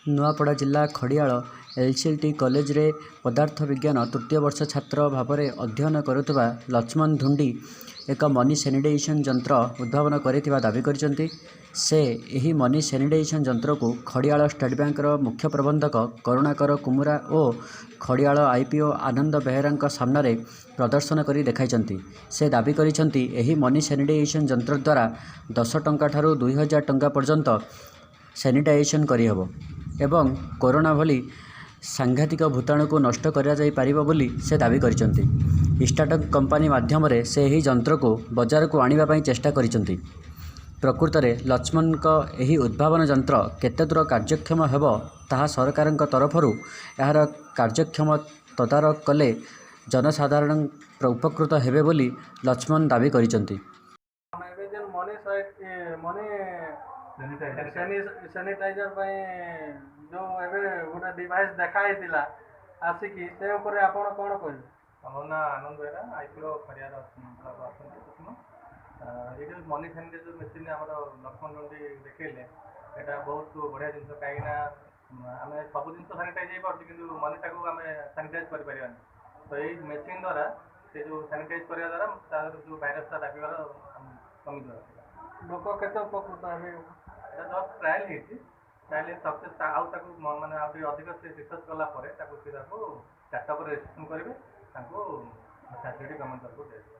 नुआपड़ा जिला Khadiyal LCT college रे पदार्थ विज्ञान तृतीय वर्ष छात्र भाव में अध्ययन करुवा लक्ष्मण धुंडी एक मनी सैनिटाइजेशन यंत्र उद्भावन करिथिबा दाबी करिसेंती। से एही मनी सैनिटाइजेशन यंत्र को खड़ियाल स्टेट बैंक मुख्य प्रबंधक करुणाकर कुमुरा और खड़ियाल आईपीओ आनंद बेहेरा सामने प्रदर्शन कर देखाइछंती। से दाबी करिसेंती एही मनी सैनिटाइजेशन यंत्र द्वारा 10 टंका ठारू 2000 टंका पर्यंत सैनिटाइजेशन करिहबो एवं कोरोना भली सांघातिक भूताणु को नष्ट करा जाई पारिबो बोली से दाबी करिसेंती। स्टार्टअप कंपनी माध्यम रे से एही यंत्र को बाजार को आनिबा पई चेष्टा करिसेंती। प्रकृत में लक्ष्मण का यही उद्भावन यंत्र केते दूर कार्यक्षम हेब ताहा सरकार तरफ यार कार्यक्षम तदारक कले जनसाधारण उपकृत हेबे बोली लक्ष्मण दाबी करिसेंती। सैनिटाइजर जो गोटे डिवाइस देखाई आसिकी से ऊपर आपण कौन कह मो ना आनंद बेहरा आईपीओ खड़ियार ये मनी सैनिटाइजर मेसीन आम लक्ष्मण नंदी देखले यहाँ बहुत बढ़िया जिन कहीं आम सब जिन सानिटाइज हो पार्टी कि मनीटा को आम सानिटाइज कर तो ये मेसीन द्वारा से जो सानिटाइज करने द्वारा तार जो भाइरसटा व्यापार कमी द्वारा लोक के उपकृत हे जस्ट ट्रायल ट्रायल सक्सेस मैंने अधिक से रिसर्च कलापर चार्ट पर रेजिस्ट्रेशन करेंगे फैसिलिटी गवर्नमेंट तरफ